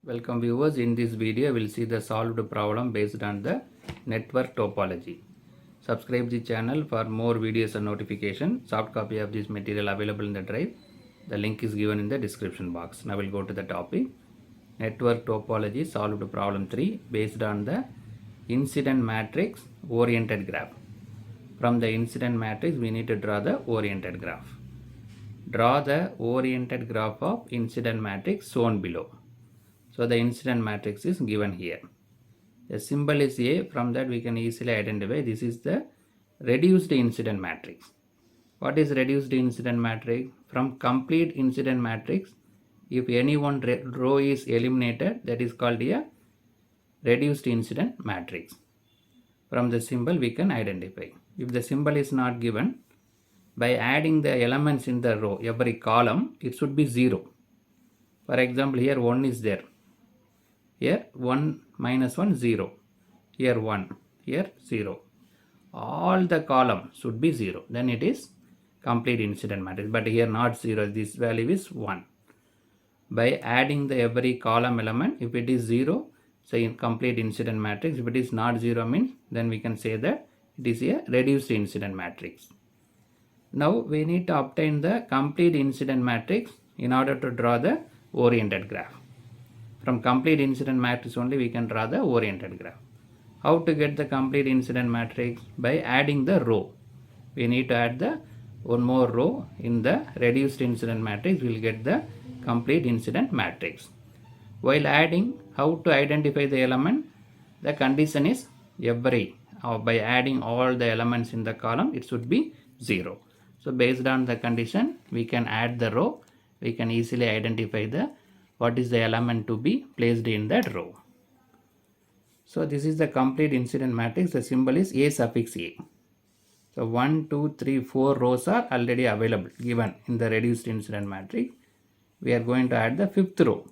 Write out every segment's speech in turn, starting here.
Welcome viewers, in this video we will see the solved problem based on the network topology. Subscribe the channel for more videos and notification. Soft copy of this material available in the drive. The link is given in the description box. Now we'll go to the topic. Network topology solved problem 3 based on the incident matrix oriented graph. From the incident matrix we need to draw the oriented graph. Draw the oriented graph of incident matrix shown below. So the incident matrix is given here. The symbol is A. From that we can easily identify this is the reduced incident matrix. What is reduced incident matrix? From complete incident matrix, if any one row is eliminated, that is called a reduced incident matrix. From the symbol we can identify. If the symbol is not given, by adding the elements in the row, every column, it should be 0. For example, here 1 is there. Here 1 minus 1 0, here 1, here 0. All the columns should be 0, then it is complete incident matrix. But here not 0, this value is 1. By adding the every column element, if it is 0, say in complete incident matrix. If it is not 0 means, then we can say that it is a reduced incident matrix. Now we need to obtain the complete incident matrix in order to draw the oriented graph. From complete incident matrix only we can draw the oriented graph. How to get the complete incident matrix? By adding the row. We need to add the one more row in the reduced incident matrix. We will get the complete incident matrix. While adding, how to identify the element? The condition is every. By adding all the elements in the column, it should be 0. So based on the condition, we can add the row. We can easily identify the what is the element to be placed in that row. So this is the complete incident matrix. The symbol is A suffix A. So 1, 2, 3, 4 rows are already available given in the reduced incident matrix. We are going to add the 5th row.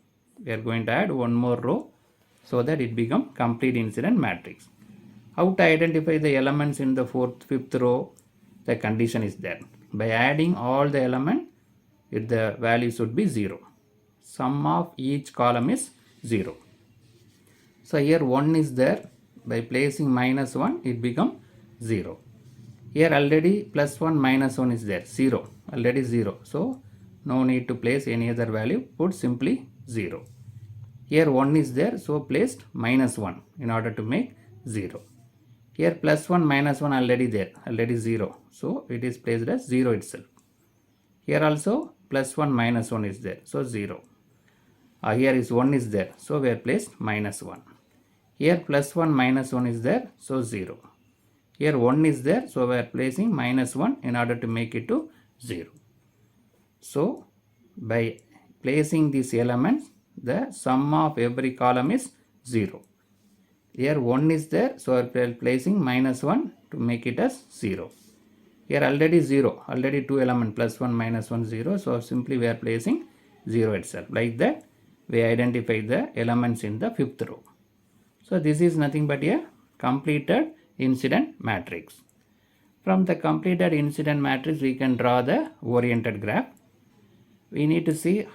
We are going to add one more row so that it becomes complete incident matrix. How to identify the elements in the 5th row? The condition is there. By adding all the elements, the value should be 0. Sum of each column is 0. So here 1 is there. By placing minus 1, it becomes 0. Here already plus 1 minus 1 is there. 0. Already 0. So no need to place any other value. Put simply 0. Here 1 is there. So placed minus 1 in order to make 0. Here plus 1 minus 1 already there. Already 0. So it is placed as 0 itself. Here also plus 1 minus 1 is there. So 0. Here is 1 is there, so we are placed minus 1. Here plus 1 minus 1 is there, so 0. Here 1 is there, so we are placing minus 1 in order to make it to 0. So by placing these elements, the sum of every column is 0. Here 1 is there, so we are placing minus 1 to make it as 0. Here already 0, already 2 elements plus 1 minus 1 0, so simply we are placing 0 itself. Like that we identify the elements in the 5th row. So this is nothing but a completed incident matrix. From the completed incident matrix we can draw the oriented graph. We need to see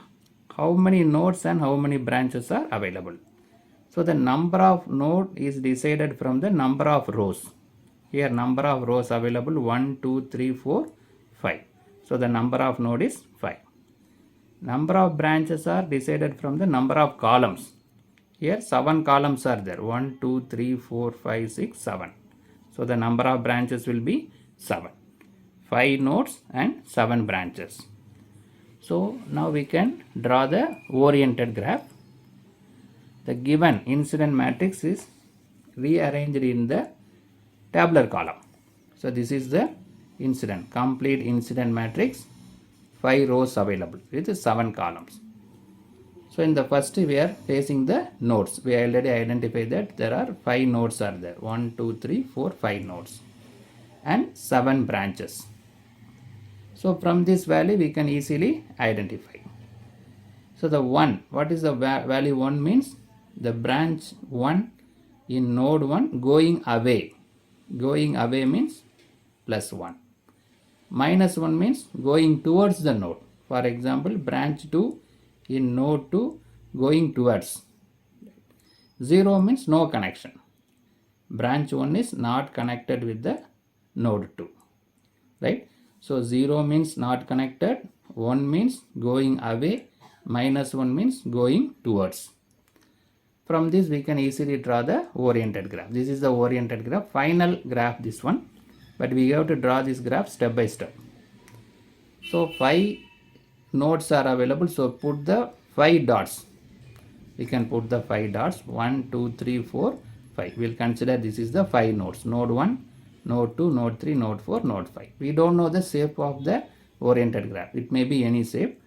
how many nodes and how many branches are available. So the number of nodes is decided from the number of rows. Here number of rows available 1, 2, 3, 4, 5. So the number of node is 5. Number of branches are decided from the number of columns. Here 7 columns are there. 1, 2, 3, 4, 5, 6, 7. So the number of branches will be 7. 5 nodes and 7 branches. So now we can draw the oriented graph. The given incident matrix is rearranged in the tabular column. So this is the incident, complete incident matrix. 5 rows available with 7 columns. So in the first we are facing the nodes. We already identified that there are 5 nodes are there. 1, 2, 3, 4, 5 nodes and 7 branches. So from this value we can easily identify. So the 1, what is the value 1 means? The branch 1 in node 1 going away. Going away means plus 1. Minus 1 means going towards the node. For example, branch 2 in node 2 going towards. 0 means no connection. Branch 1 is not connected with the node 2, right? So 0 means not connected, 1 means going away, minus 1 means going towards. From this we can easily draw the oriented graph. This is the oriented graph, final graph this one, but we have to draw this graph step by step. So 5 nodes are available, so put the 5 dots. We can put the 5 dots, 1, 2, 3, 4, 5. We'll consider this is the 5 nodes, node 1, node 2, node 3, node 4, node 5. We don't know the shape of the oriented graph. It may be any shape,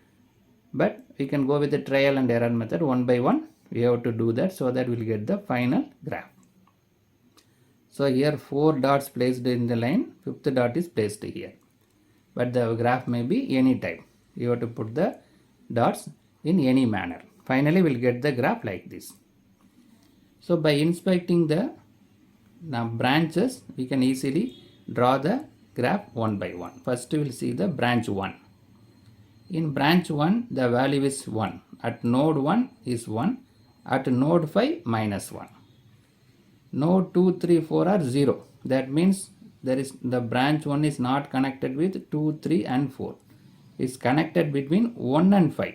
but we can go with the trial and error method one by one. We have to do that so that we'll get the final graph. So here 4 dots placed in the line, 5th dot is placed here. But the graph may be any type. You have to put the dots in any manner. Finally, we'll get the graph like this. So by inspecting the branches, we can easily draw the graph one by one. First, we will see the branch 1. In branch 1, the value is 1. At node 1 is 1. At node 5, minus 1. Node 2, 3, 4 are 0. That means the branch 1 is not connected with 2, 3 and 4. It's connected between 1 and 5.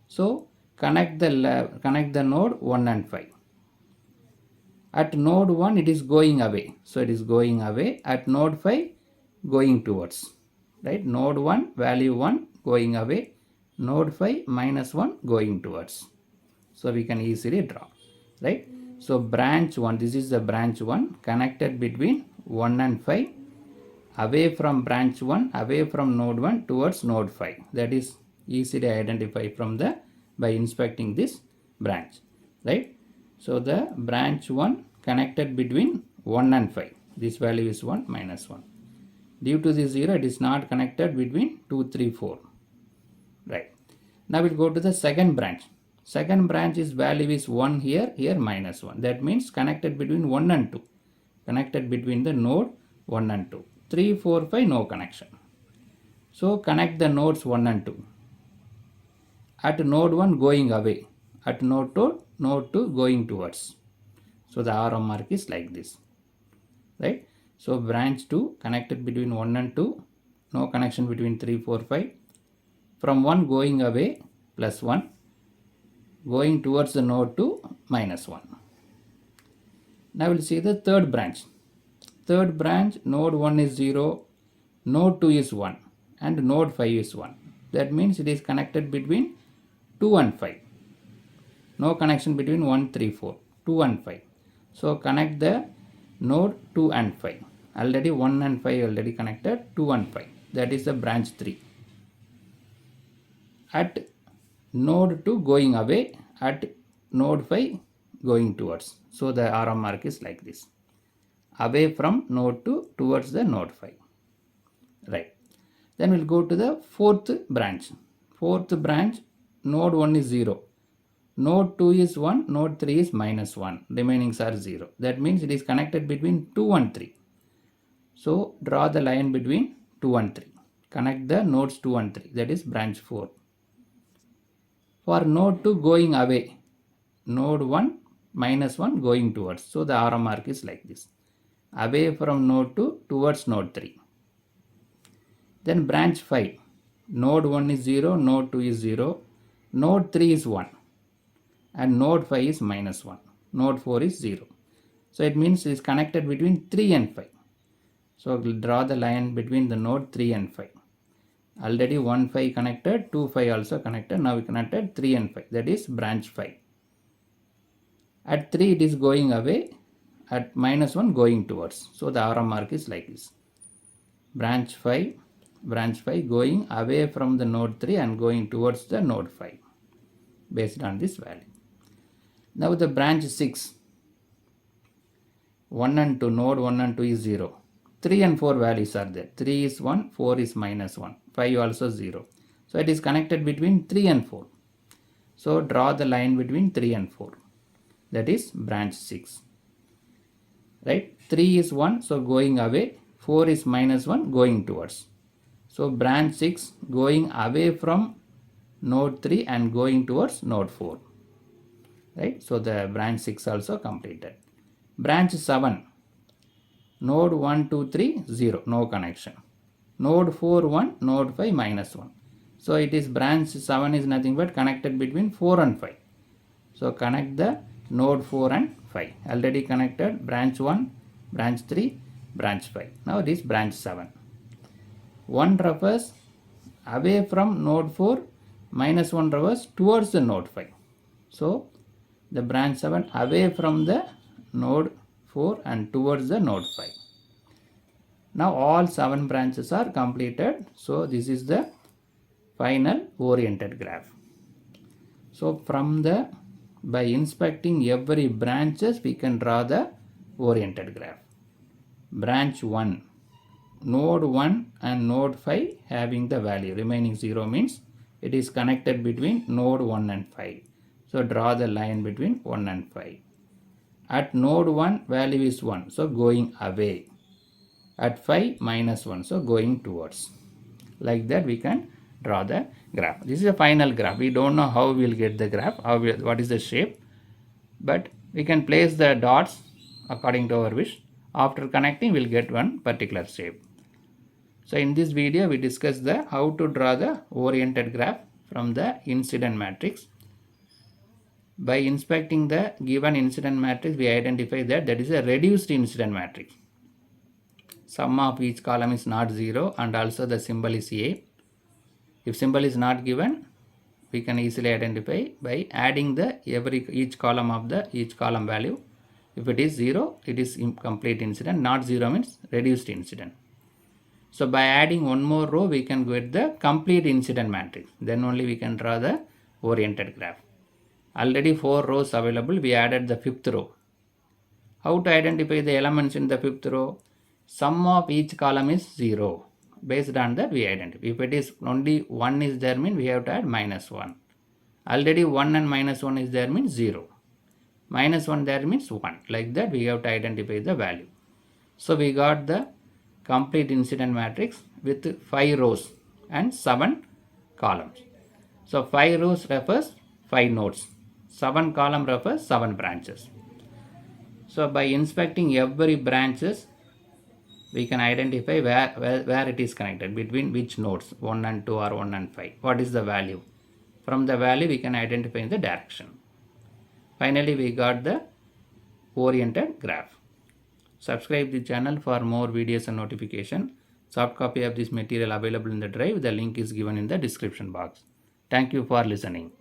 So connect the node 1 and 5. At node 1 it is going away. So it is going away. At node 5 going towards. Right? Node 1 value 1 going away. Node 5 minus 1 going towards. So we can easily draw. Right? So branch 1, this is the branch 1 connected between 1 and 5. Away from branch 1, away from node 1 towards node 5. That is easily identified from by inspecting this branch, right? So the branch 1 connected between 1 and 5. This value is 1 minus 1. Due to this 0, it is not connected between 2, 3, 4. Right. Now we'll go to the second branch. Second branch is value is 1 here, here minus 1. That means connected between 1 and 2. Connected between the node 1 and 2. 3, 4, 5, no connection. So connect the nodes 1 and 2. At node 1 going away. At node 2 going towards. So the arrow mark is like this. Right. So branch 2 connected between 1 and 2. No connection between 3, 4, 5. From 1 going away plus 1. Going towards the node 2 minus 1. Now we'll see the third branch. Third branch, node 1 is 0, node 2 is 1 and node 5 is 1. That means it is connected between 2 and 5. No connection between 1, 3, 4, 2 and 5. So connect the node 2 and 5. Already 1 and 5 already connected, 2 and 5. That is the branch 3. At node 2 going away, at node 5 going towards. So the arrow mark is like this. Away from node 2 towards the node 5. Right. Then we'll go to the fourth branch. Fourth branch, node 1 is 0. Node 2 is 1, node 3 is minus 1. Remainings are 0. That means it is connected between 2 and 3. So draw the line between 2 and 3. Connect the nodes 2 and 3. That is branch 4. For node 2 going away, node 1 minus 1 going towards. So the arrow mark is like this. Away from node 2 towards node 3. Then branch 5. Node 1 is 0, node 2 is 0, node 3 is 1 and node 5 is minus 1. Node 4 is 0. So it means it is connected between 3 and 5. So we'll draw the line between the node 3 and 5. Already 1, 5 connected, 2, 5 also connected. Now we connected 3 and 5. That is branch 5. At 3 it is going away. At minus 1 going towards. So the arrow mark is like this. Branch 5 going away from the node 3 and going towards the node 5 based on this value. Now the branch 6. 1 and 2, node 1 and 2 is 0. 3 and 4 values are there. 3 is 1, 4 is minus 1. 5 also 0. So it is connected between 3 and 4. So draw the line between 3 and 4. That is branch 6. Right? 3 is 1, so going away. 4 is minus 1, going towards. So branch 6 going away from node 3 and going towards node 4. right? So the branch 6 also completed. Branch 7, node 1, 2, 3, 0, no connection. Node 4, 1, node 5, minus 1. So it is branch 7 is nothing but connected between 4 and 5. So connect the node 4 and 5. Already connected branch 1, branch 3, branch 5. Now it is branch 7. 1 refers away from node 4, minus 1 refers towards the node 5. So the branch 7 away from the node 4 and towards the node 5. Now all 7 branches are completed. So this is the final oriented graph. So from the, by inspecting every branches, we can draw the oriented graph. Branch 1, node 1 and node 5 having the value remaining 0 means it is connected between node 1 and 5. So draw the line between 1 and 5. At node 1 value is 1, so going away. At 5 minus 1, so going towards. Like that we can draw the graph. This is a final graph. We don't know how we will get the graph, what is the shape, but we can place the dots according to our wish. After connecting we will get one particular shape. So in this video we discussed the how to draw the oriented graph from the incident matrix. By inspecting the given incident matrix, we identify that is a reduced incident matrix. Sum of each column is not 0 and also the symbol is A. If symbol is not given, we can easily identify by adding the each column of the each column value. If it is 0, it is incomplete incident. Not 0 means reduced incident. So by adding one more row, we can get the complete incident matrix. Then only we can draw the oriented graph. Already 4 rows available. We added the 5th row. How to identify the elements in the 5th row? Sum of each column is 0. Based on that we identify. If it is only 1 is there, means we have to add minus 1. Already 1 and minus 1 is there, means 0. Minus 1 there means 1. Like that we have to identify the value. So we got the complete incident matrix with 5 rows and 7 columns. So 5 rows refers 5 nodes. 7 column refers 7 branches. So by inspecting every branches, we can identify where it is connected, between which nodes, 1 and 2 or 1 and 5. What is the value? From the value we can identify the direction. Finally we got the oriented graph. Subscribe the channel for more videos and notification. Soft copy of this material available in the drive. The link is given in the description box. Thank you for listening.